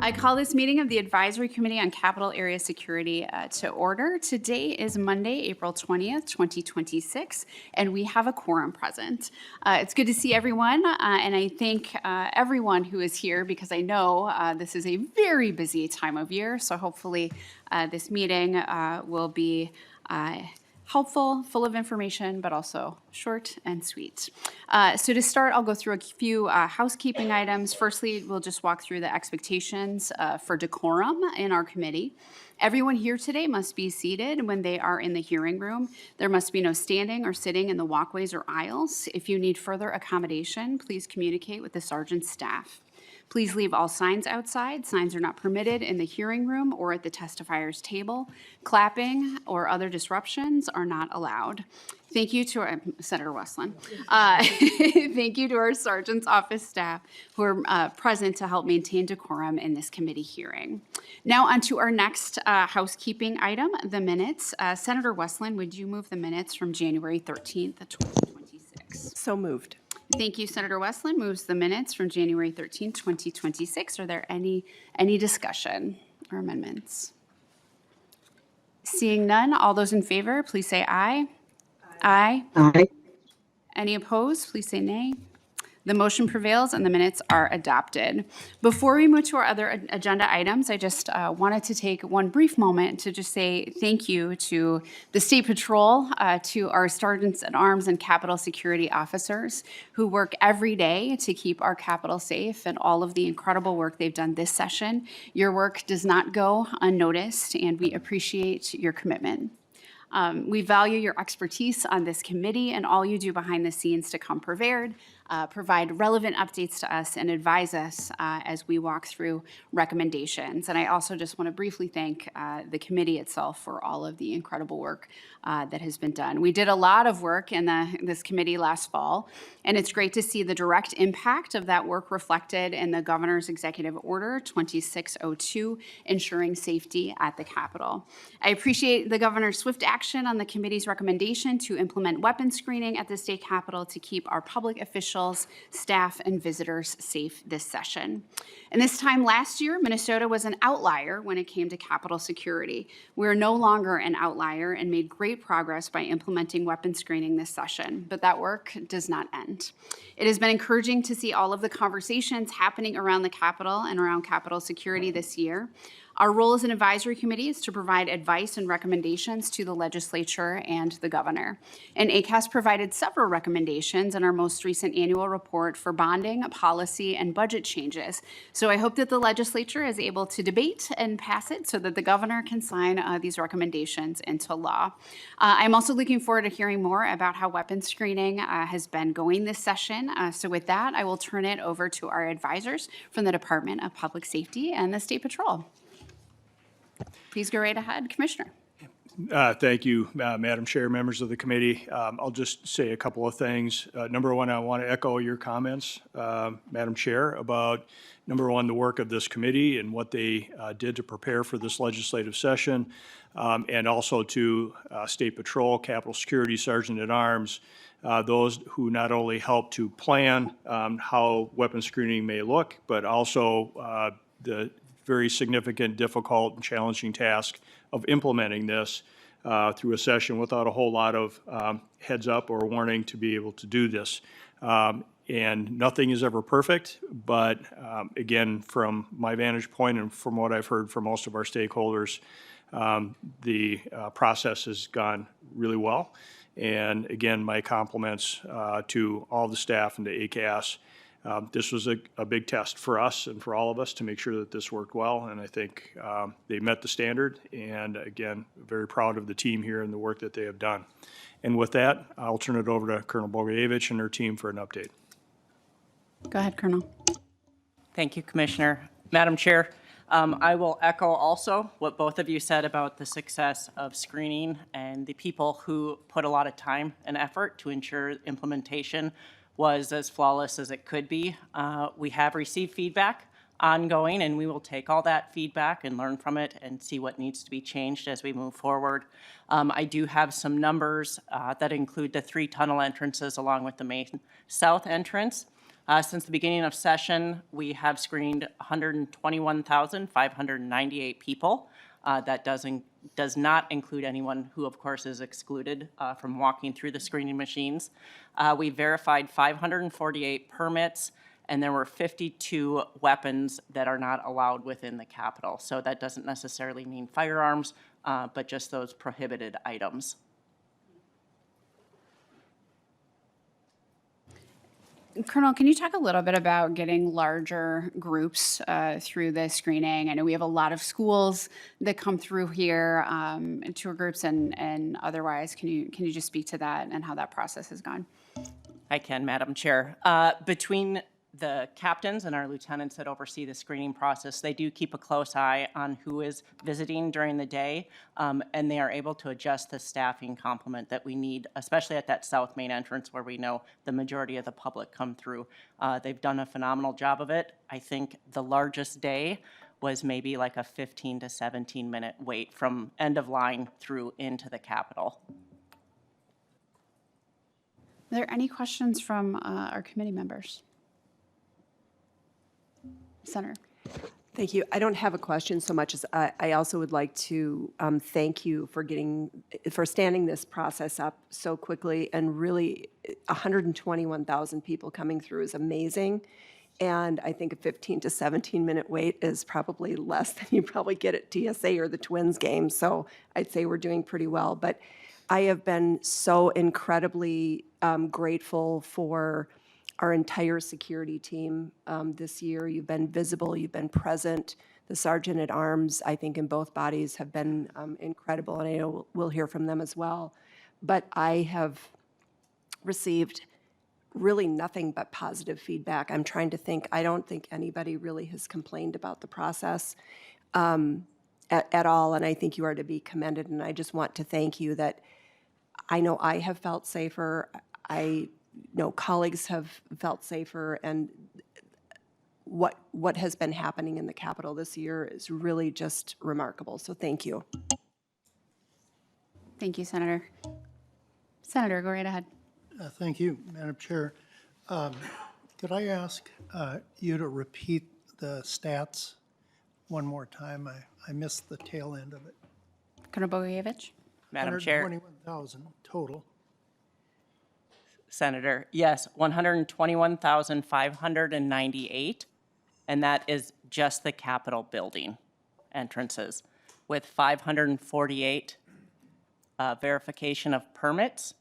I call this meeting of the Advisory Committee on Capital Area Security to order. Today is Monday, April 20th, 2026, and we have a quorum present. It's good to see everyone, and I thank everyone who is here because I know this is a very busy time of year, so hopefully this meeting will be helpful, full of information, but also short and sweet. So to start, I'll go through a few housekeeping items. Firstly, we'll just walk through the expectations for decorum in our committee. Everyone here today must be seated when they are in the hearing room. There must be no standing or sitting in the walkways or aisles. If you need further accommodation, please communicate with the sergeant's staff. Please leave all signs outside. Signs are not permitted in the hearing room or at the testifier's table. Clapping or other disruptions are not allowed. Thank you to our, Senator Westland. Thank you to our sergeant's office staff who are present to help maintain decorum in this committee hearing. Now on to our next housekeeping item, the minutes. Senator Westland, would you move the minutes from January 13th, 2026? So moved. Thank you, Senator Westland. Moves the minutes from January 13, 2026. Are there any discussion or amendments? Seeing none, all those in favor, please say aye. Aye. Aye. Any opposed, please say nay. The motion prevails and the minutes are adopted. Before we move to our other agenda items, I just wanted to take one brief moment to just say thank you to the State Patrol, to our sergeants at arms and Capitol security officers who work every day to keep our Capitol safe and all of the incredible work they've done this session. Your work does not go unnoticed and we appreciate your commitment. We value your expertise on this committee and all you do behind the scenes to come prepared, provide relevant updates to us, and advise us as we walk through recommendations. And I also just want to briefly thank the committee itself for all of the incredible work that has been done. We did a lot of work in this committee last fall, and it's great to see the direct impact of that work reflected in the Governor's Executive Order 2602, ensuring safety at the Capitol. I appreciate the Governor's swift action on the committee's recommendation to implement weapons screening at the state capitol to keep our public officials, staff, and visitors safe this session. And this time last year, Minnesota was an outlier when it came to Capitol security. We're no longer an outlier and made great progress by implementing weapons screening this session, but that work does not end. It has been encouraging to see all of the conversations happening around the Capitol and around Capitol security this year. Our role as an advisory committee is to provide advice and recommendations to the legislature and the governor. And ACAS provided several recommendations in our most recent annual report for bonding, policy, and budget changes. So I hope that the legislature is able to debate and pass it so that the governor can sign these recommendations into law. I'm also looking forward to hearing more about how weapons screening has been going this session. So with that, I will turn it over to our advisors from the Department of Public Safety and the State Patrol. Please go right ahead, Commissioner. Thank you, Madam Chair, members of the committee. I'll just say a couple of things. Number one, I want to echo your comments, Madam Chair, about number one, the work of this committee and what they did to prepare for this legislative session, and also to State Patrol, Capitol Security, Sergeant at Arms, those who not only helped to plan how weapons screening may look, but also the very significant, difficult, and challenging task of implementing this through a session without a whole lot of heads up or warning to be able to do this. And nothing is ever perfect, but again, from my vantage point and from what I've heard from most of our stakeholders, the process has gone really well. And again, my compliments to all the staff and to ACAS. This was a big test for us and for all of us to make sure that this worked well, and I think they met the standard, and again, very proud of the team here and the work that they have done. And with that, I'll turn it over to Colonel Bogojevich and her team for an update. Go ahead, Colonel. Thank you, Commissioner. Madam Chair, I will echo also what both of you said about the success of screening and the people who put a lot of time and effort to ensure implementation was as flawless as it could be. We have received feedback ongoing, and we will take all that feedback and learn from it and see what needs to be changed as we move forward. I do have some numbers that include the 3 tunnel entrances along with the main south entrance. Since the beginning of session, we have screened 121,598 people. That does not include anyone who, of course, is excluded from walking through the screening machines. We verified 548 permits, and there were 52 weapons that are not allowed within the Capitol. So that doesn't necessarily mean firearms, but just those prohibited items. Colonel, can you talk a little bit about getting larger groups through the screening? I know we have a lot of schools that come through here, tour groups and otherwise. Can you just speak to that and how that process has gone? I can, Madam Chair. Between the captains and our lieutenants that oversee the screening process, they do keep a close eye on who is visiting during the day, and they are able to adjust the staffing complement that we need, especially at that south main entrance where we know the majority of the public come through. They've done a phenomenal job of it. I think the largest day was maybe like a 15 to 17 minute wait from end of line through into the Capitol. Are there any questions from our committee members? Senator. Thank you. I don't have a question so much as I also would like to thank you for standing this process up so quickly, and really 121,000 people coming through is amazing. And I think a 15 to 17 minute wait is probably less than you probably get at TSA or the Twins game. So I'd say we're doing pretty well. But I have been so incredibly grateful for our entire security team this year. You've been visible, you've been present. The Sergeant at Arms, I think in both bodies, have been incredible, and I know we'll hear from them as well. But I have received really nothing but positive feedback. I'm trying to think, I don't think anybody really has complained about the process at all, and I think you are to be commended, and I just want to thank you that I know I have felt safer. I know colleagues have felt safer, and what has been happening in the Capitol this year is really just remarkable. So thank you. Thank you, Senator. Senator, go right ahead. Thank you, Madam Chair. Could I ask you to repeat the stats one more time? I missed the tail end of it. Colonel Bogojevich? Madam Chair. 121,000 total. Senator, yes, 121,598, and that is just the Capitol building entrances, with 548 verification of permits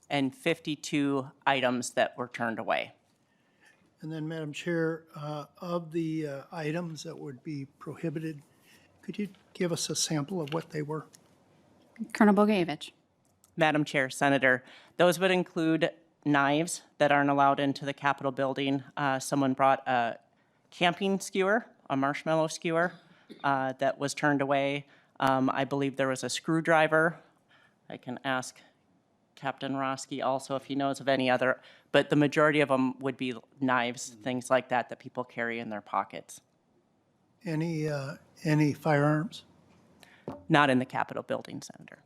and 52 items that were turned away. And then, Madam Chair, of the items that would be prohibited, could you give us a sample of what they were? Colonel Bogojevich? Madam Chair, Senator, those would include knives that aren't allowed into the Capitol building. Someone brought a camping skewer, a marshmallow skewer, that was turned away. I believe there was a screwdriver. I can ask Captain Roski also if he knows of any other, but the majority of them would be knives, things like that that people carry in their pockets. Any firearms? Not in the Capitol building, Senator.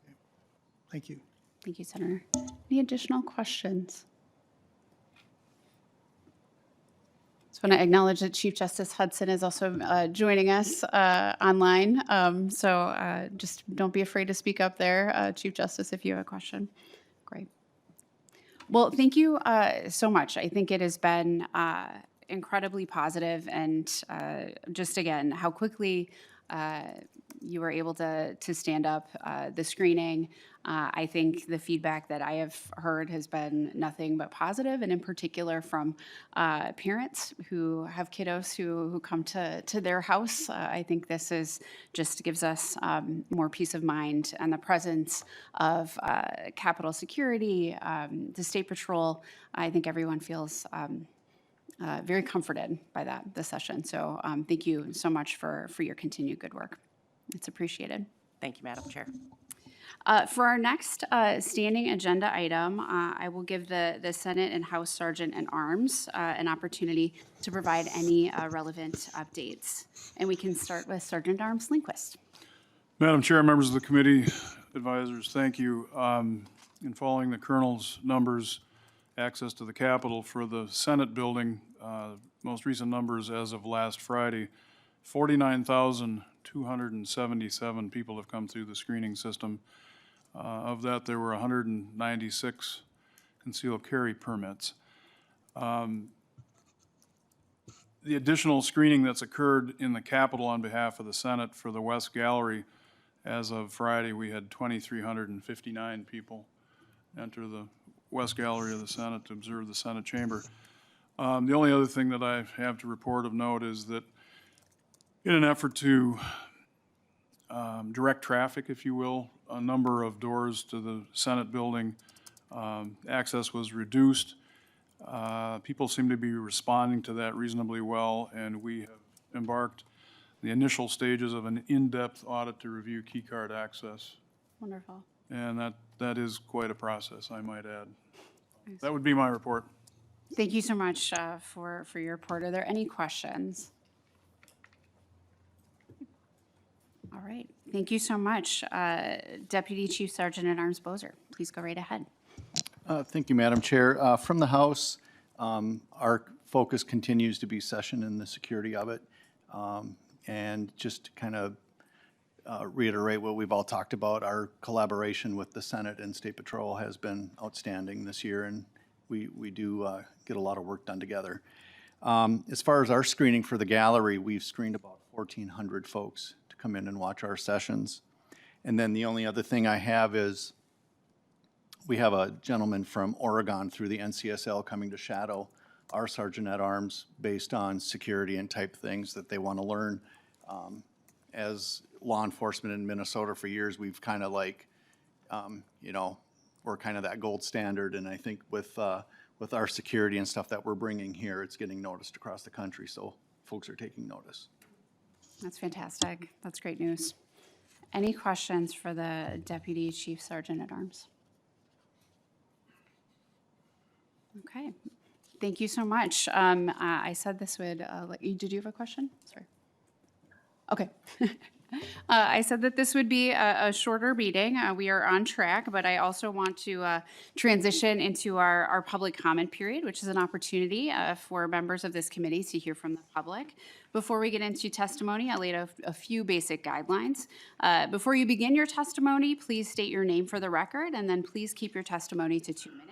Thank you. Thank you, Senator. Any additional questions? Just want to acknowledge that Chief Justice Hudson is also joining us online. So just don't be afraid to speak up there, Chief Justice, if you have a question. Great. Well, thank you so much. I think it has been incredibly positive, and just again, how quickly you were able to stand up the screening. I think the feedback that I have heard has been nothing but positive, and in particular from parents who have kiddos who come to their house. I think this is just gives us more peace of mind, and the presence of Capitol Security, the State Patrol. I think everyone feels very comforted by this session. So thank you so much for your continued good work. It's appreciated. Thank you, Madam Chair. For our next standing agenda item, I will give the Senate and House Sergeant at Arms an opportunity to provide any relevant updates. And we can start with Sergeant at Arms Lindquist. Madam Chair, members of the committee, advisors, thank you. In following the Colonel's numbers access to the Capitol. For the Senate building, most recent numbers as of last Friday, 49,277 people have come through the screening system. Of that, there were 196 concealed carry permits. The additional screening that's occurred in the Capitol on behalf of the Senate for the West Gallery, as of Friday, we had 2,359 people enter the West Gallery of the Senate to observe the Senate chamber. The only other thing that I have to report of note is that in an effort to direct traffic, if you will, a number of doors to the Senate building, access was reduced. People seem to be responding to that reasonably well, and we have embarked the initial stages of an in-depth audit to review key card access. Wonderful. And that is quite a process, I might add. That would be my report. Thank you so much for your report. Are there any questions? All right. Thank you so much. Deputy Chief Sergeant at Arms Bozer, please go right ahead. Thank you, Madam Chair. From the House, our focus continues to be session and the security of it. And just to kind of reiterate what we've all talked about, our collaboration with the Senate and State Patrol has been outstanding this year, and we do get a lot of work done together. As far as our screening for the gallery, we've screened about 1,400 folks to come in and watch our sessions. And then the only other thing I have is we have a gentleman from Oregon through the NCSL coming to shadow our Sergeant at Arms based on security and type things that they want to learn. As law enforcement in Minnesota for years, we've kind of like, you know, we're kind of that gold standard. And I think with our security and stuff that we're bringing here, it's getting noticed across the country. So folks are taking notice. That's fantastic. That's great news. Any questions for the Deputy Chief Sergeant at Arms? Okay. Thank you so much. I said this would let you, did you have a question? Sorry. Okay. I said that this would be a shorter meeting. We are on track, but I also want to transition into our public comment period, which is an opportunity for members of this committee to hear from the public. Before we get into testimony, I laid out a few basic guidelines. Before you begin your testimony, please state your name for the record, and then please keep your testimony to 2 minutes.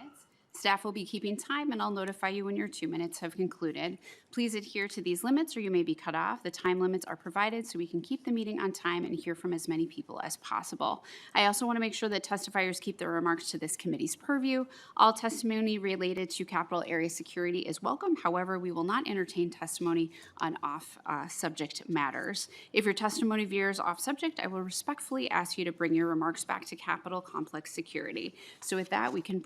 Staff will be keeping time, and I'll notify you when your 2 minutes have concluded. Please adhere to these limits or you may be cut off. The time limits are provided so we can keep the meeting on time and hear from as many people as possible. I also want to make sure that testifiers keep their remarks to this committee's purview. All testimony related to Capitol area security is welcome. However, we will not entertain testimony on off-subject matters. If your testimony veers off subject, I will respectfully ask you to bring your remarks back to Capitol complex security. So with that, we can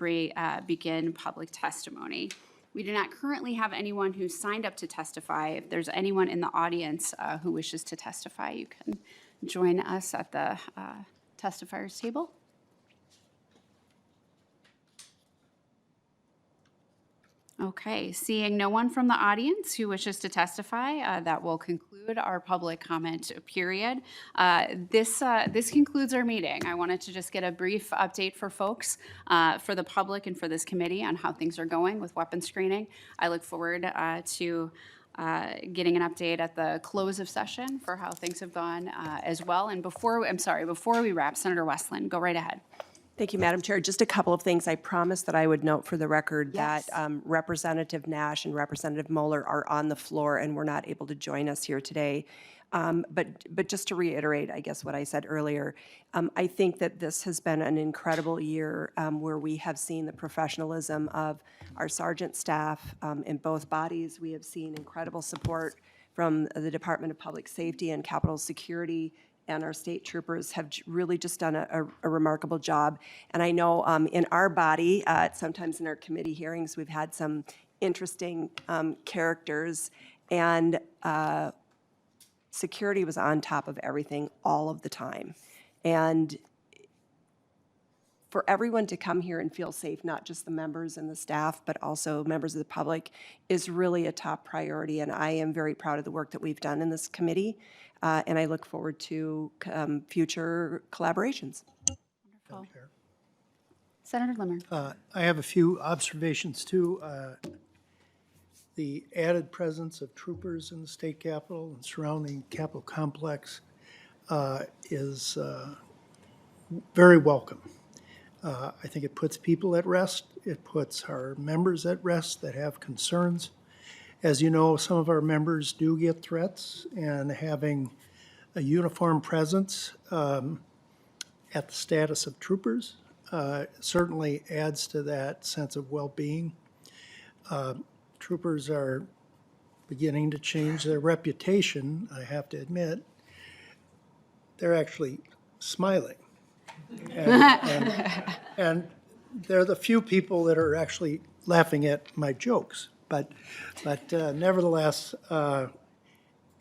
begin public testimony. We do not currently have anyone who signed up to testify. If there's anyone in the audience who wishes to testify, you can join us at the testifiers table. Okay, seeing no one from the audience who wishes to testify, that will conclude our public comment period. This concludes our meeting. I wanted to just get a brief update for folks, for the public and for this committee on how things are going with weapons screening. I look forward to getting an update at the close of session for how things have gone as well. And before we wrap, Senator Westland, go right ahead. Thank you, Madam Chair. Just a couple of things. I promised that I would note for the record Yes. that Representative Nash and Representative Moeller are on the floor and were not able to join us here today. But just to reiterate, I guess, what I said earlier, I think that this has been an incredible year where we have seen the professionalism of our sergeant staff in both bodies. We have seen incredible support from the Department of Public Safety and Capitol Security, and our state troopers have really just done a remarkable job. And I know in our body, sometimes in our committee hearings, we've had some interesting characters, and security was on top of everything all of the time. And for everyone to come here and feel safe, not just the members and the staff, but also members of the public, is really a top priority. And I am very proud of the work that we've done in this committee. And I look forward to future collaborations. Wonderful. Senator Limmer. I have a few observations too. The added presence of troopers in the state capitol and surrounding Capitol complex is very welcome. I think it puts people at rest. It puts our members at rest that have concerns. As you know, some of our members do get threats, and having a uniform presence at the status of troopers certainly adds to that sense of well-being. Troopers are beginning to change their reputation, I have to admit. They're actually smiling. And they're the few people that are actually laughing at my jokes. But nevertheless,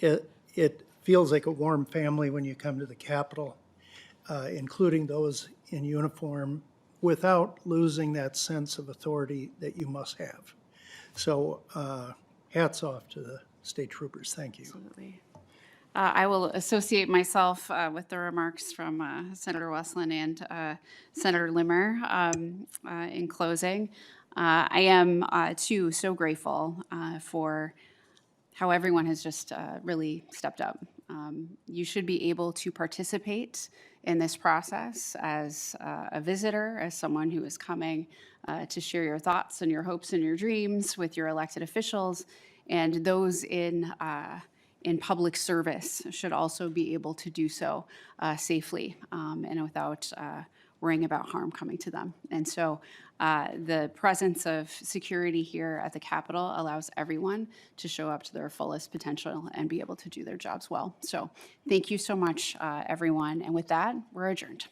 it feels like a warm family when you come to the Capitol, including those in uniform, without losing that sense of authority that you must have. So hats off to the state troopers. Thank you. Absolutely. I will associate myself with the remarks from Senator Westland and Senator Limmer in closing. I am, too, so grateful for how everyone has just really stepped up. You should be able to participate in this process as a visitor, as someone who is coming to share your thoughts and your hopes and your dreams with your elected officials, and those in public service should also be able to do so safely and without worrying about harm coming to them. And so the presence of security here at the Capitol allows everyone to show up to their fullest potential and be able to do their jobs well. So thank you so much, everyone. And with that, we're adjourned.